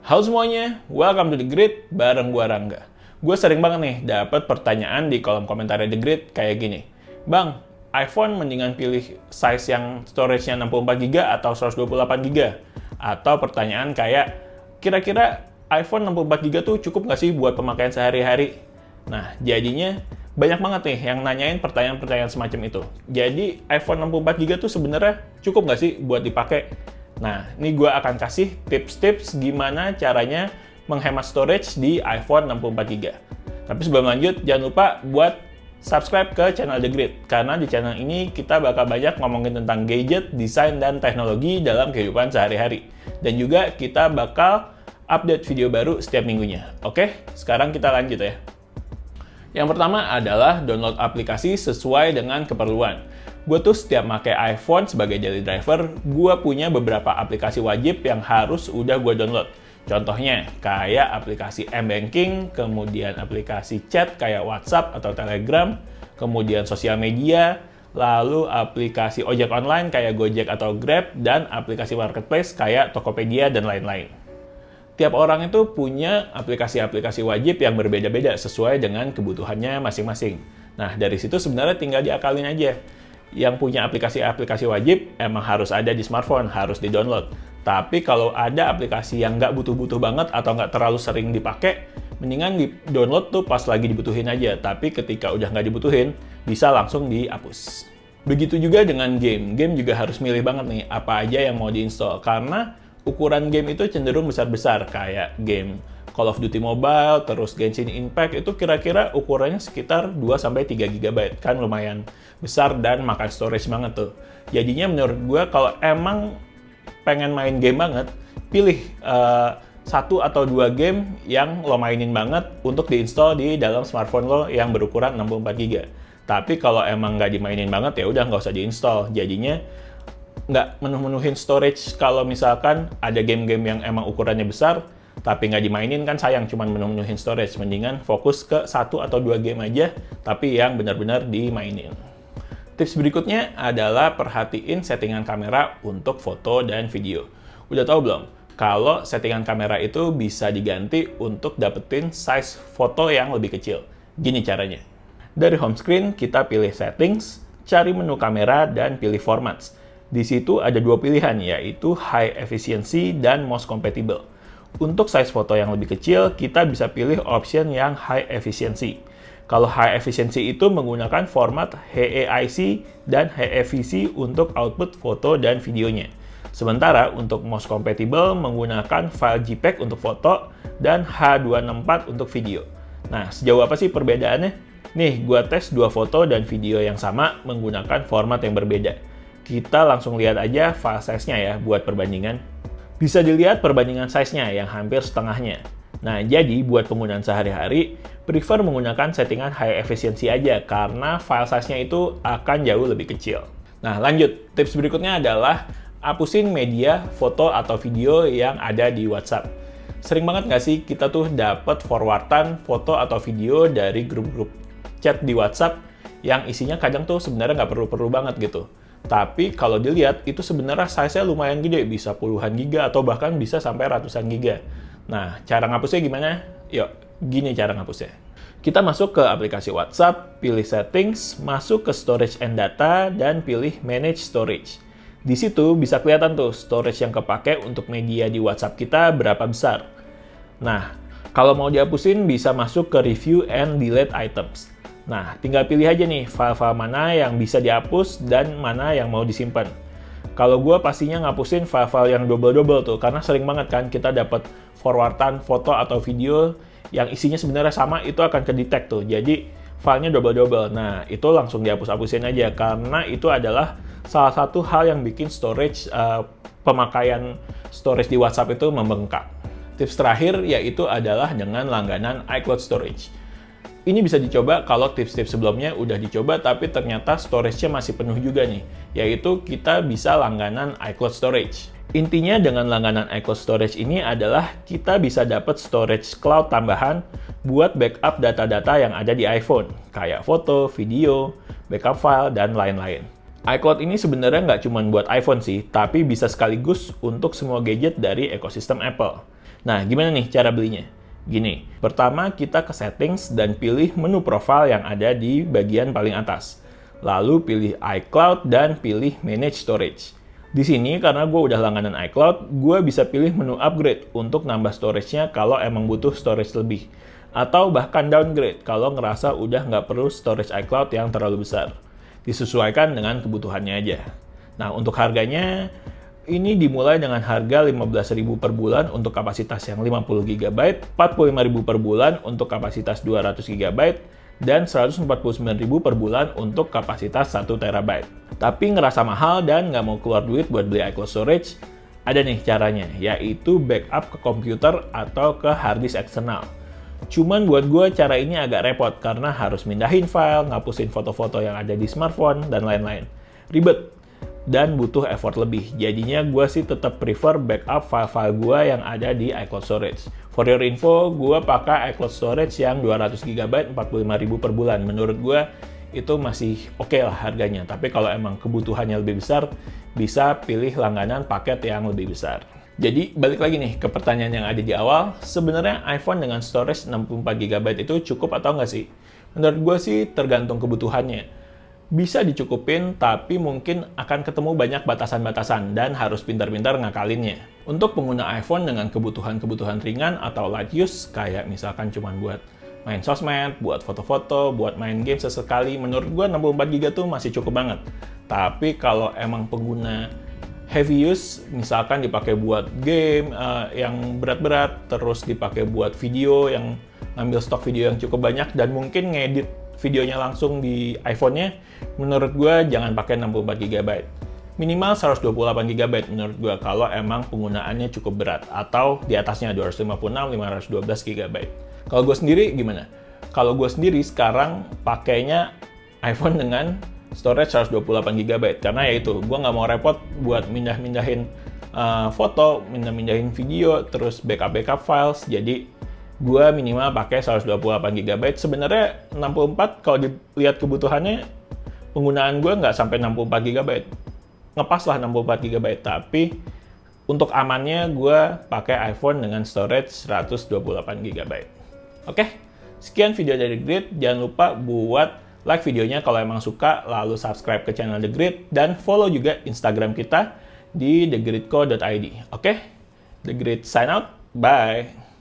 Halo semuanya, welcome to The Grid bareng gua Rangga. Gue sering banget nih dapat pertanyaan di kolom komentar The Grid kayak gini. Bang, iPhone mendingan pilih size yang storage-nya 64GB atau 128GB? Atau pertanyaan kayak, kira-kira iPhone 64GB tuh cukup nggak sih buat pemakaian sehari-hari? Nah, jadinya banyak banget nih yang nanyain pertanyaan-pertanyaan semacam itu. Jadi, iPhone 64GB tuh sebenarnya cukup nggak sih buat dipakai? Nah, ini gue akan kasih tips-tips gimana caranya menghemat storage di iPhone 64GB. Tapi sebelum lanjut, jangan lupa buat subscribe ke channel The Grid. Karena di channel ini kita bakal banyak ngomongin tentang gadget, desain, dan teknologi dalam kehidupan sehari-hari. Dan juga kita bakal update video baru setiap minggunya. Oke, sekarang kita lanjut ya. Yang pertama adalah download aplikasi sesuai dengan keperluan. Gue tuh setiap pakai iPhone sebagai daily driver, gue punya beberapa aplikasi wajib yang harus udah gue download. Contohnya, kayak aplikasi M-Banking, kemudian aplikasi chat kayak WhatsApp atau Telegram, kemudian sosial media, lalu aplikasi ojek online kayak Gojek atau Grab, dan aplikasi marketplace kayak Tokopedia dan lain-lain. Tiap orang itu punya aplikasi-aplikasi wajib yang berbeda-beda sesuai dengan kebutuhannya masing-masing. Nah, dari situ sebenarnya tinggal diakalin aja. Yang punya aplikasi-aplikasi wajib emang harus ada di smartphone, harus di-download. Tapi kalau ada aplikasi yang nggak butuh-butuh banget atau nggak terlalu sering dipakai, mendingan di-download tuh pas lagi dibutuhin aja. Tapi ketika udah nggak dibutuhin, bisa langsung dihapus. Begitu juga dengan game. Game juga harus milih banget nih, apa aja yang mau di-install. Karena ukuran game itu cenderung besar-besar, kayak game Call of Duty Mobile, terus Genshin Impact, itu kira-kira ukurannya sekitar 2-3GB, kan lumayan besar dan makan storage banget tuh. Jadinya menurut gue kalau emang pengen main game banget, pilih 1 atau 2 game yang lo mainin banget untuk diinstal di dalam smartphone lo yang berukuran 64GB. Tapi kalau emang nggak dimainin banget, ya udah nggak usah diinstal. Jadinya nggak menuhin storage. Kalau misalkan ada game-game yang emang ukurannya besar, tapi nggak dimainin kan sayang, cuman menuhin storage. Mendingan fokus ke 1 atau 2 game aja, tapi yang benar-benar dimainin. Tips berikutnya adalah perhatiin settingan kamera untuk foto dan video. Udah tahu belum? Kalau settingan kamera itu bisa diganti untuk dapetin size foto yang lebih kecil. Gini caranya. Dari home screen, kita pilih settings, cari menu kamera, dan pilih formats. Di situ ada 2 pilihan, yaitu high efficiency dan most compatible. Untuk size foto yang lebih kecil, kita bisa pilih option yang high efficiency. Kalau high efficiency itu menggunakan format HEIC dan HEVC untuk output foto dan videonya. Sementara untuk most compatible menggunakan file JPEG untuk foto dan H264 untuk video. Nah, sejauh apa sih perbedaannya? Nih, gua tes 2 foto dan video yang sama menggunakan format yang berbeda. Kita langsung lihat aja file size-nya ya buat perbandingan. Bisa dilihat perbandingan size-nya yang hampir setengahnya. Nah, jadi buat penggunaan sehari-hari, prefer menggunakan settingan high efficiency aja karena file size-nya itu akan jauh lebih kecil. Nah, lanjut. Tips berikutnya adalah hapusin media, foto, atau video yang ada di WhatsApp. Sering banget nggak sih kita tuh dapat forwardan foto atau video dari grup-grup chat di WhatsApp yang isinya kadang tuh sebenarnya nggak perlu-perlu banget gitu. Tapi kalau dilihat, itu sebenarnya size-nya lumayan gede, bisa puluhan giga atau bahkan bisa sampai ratusan giga. Nah, cara ngapusnya gimana? Yuk, gini cara ngapusnya. Kita masuk ke aplikasi WhatsApp, pilih settings, masuk ke storage and data, dan pilih manage storage. Di situ bisa kelihatan tuh storage yang kepake untuk media di WhatsApp kita berapa besar. Nah, kalau mau dihapusin bisa masuk ke review and delete items. Nah, tinggal pilih aja nih file-file mana yang bisa dihapus dan mana yang mau disimpan. Kalau gue pastinya ngapusin file-file yang double-double tuh, karena sering banget kan kita dapat forwardan foto atau video yang isinya sebenarnya sama, itu akan ke-detect tuh. Jadi, filenya double-double. Nah, itu langsung dihapus-hapusin aja, karena itu adalah salah satu hal yang bikin storage, pemakaian storage di WhatsApp itu membengkak. Tips terakhir yaitu adalah dengan langganan iCloud Storage. Ini bisa dicoba kalau tips-tips sebelumnya udah dicoba tapi ternyata storage-nya masih penuh juga nih, yaitu kita bisa langganan iCloud Storage. Intinya dengan langganan iCloud Storage ini adalah kita bisa dapat storage cloud tambahan buat backup data-data yang ada di iPhone, kayak foto, video, backup file, dan lain-lain. iCloud ini sebenarnya nggak cuma buat iPhone sih, tapi bisa sekaligus untuk semua gadget dari ekosistem Apple. Nah, gimana nih cara belinya? Gini, pertama kita ke settings dan pilih menu profile yang ada di bagian paling atas. Lalu pilih iCloud dan pilih Manage Storage. Di sini, karena gue udah langganan iCloud, gue bisa pilih menu upgrade untuk nambah storage-nya kalau emang butuh storage lebih. Atau bahkan downgrade kalau ngerasa udah nggak perlu storage iCloud yang terlalu besar. Disesuaikan dengan kebutuhannya aja. Nah, untuk harganya, ini dimulai dengan harga 15.000 per bulan untuk kapasitas yang 50 GB, 45.000 per bulan untuk kapasitas 200 GB, dan 149.000 per bulan untuk kapasitas 1 TB. Tapi ngerasa mahal dan nggak mau keluar duit buat beli iCloud storage, ada nih caranya, yaitu backup ke komputer atau ke harddisk eksternal. Cuman buat gue cara ini agak repot karena harus mindahin file, ngapusin foto-foto yang ada di smartphone, dan lain-lain. Ribet dan butuh effort lebih. Jadinya gue sih tetap prefer backup file-file gue yang ada di iCloud Storage. For your info, gue pakai iCloud Storage yang 200 GB 45.000 per bulan. Menurut gue itu masih oke lah harganya. Tapi kalau emang kebutuhannya lebih besar, bisa pilih langganan paket yang lebih besar. Jadi balik lagi nih ke pertanyaan yang ada di awal, sebenarnya iPhone dengan storage 64 GB itu cukup atau nggak sih? Menurut gue sih tergantung kebutuhannya. Bisa dicukupin, tapi mungkin akan ketemu banyak batasan-batasan dan harus pintar-pintar ngakalinnya. Untuk pengguna iPhone dengan kebutuhan-kebutuhan ringan atau light use, kayak misalkan cuma buat main sosmed, buat foto-foto, buat main game sesekali, menurut gue 64 GB tuh masih cukup banget. Tapi kalau emang pengguna heavy use, misalkan dipakai buat game yang berat-berat, terus dipakai buat video yang ngambil stok video yang cukup banyak, dan mungkin ngedit videonya langsung di iPhone-nya, menurut gue jangan pakai 64 GB. Minimal 128 GB menurut gue kalau emang penggunaannya cukup berat, atau di atasnya 256, 512 GB. Kalau gue sendiri gimana? Kalau gue sendiri sekarang pakainya iPhone dengan storage 128 GB, karena ya itu, gue nggak mau repot buat mindahin foto, mindahin video, terus backup files, jadi gue minimal pakai 128 GB. Sebenarnya 64 kalau dilihat kebutuhannya, penggunaan gue nggak sampai 64 GB. Ngepas lah 64 GB, tapi untuk amannya gue pakai iPhone dengan storage 128 GB. Oke, sekian video dari The Grid. Jangan lupa buat like videonya kalau emang suka, lalu subscribe ke channel The Grid, dan follow juga Instagram kita di thegridco.id. Oke, The Grid sign out, bye!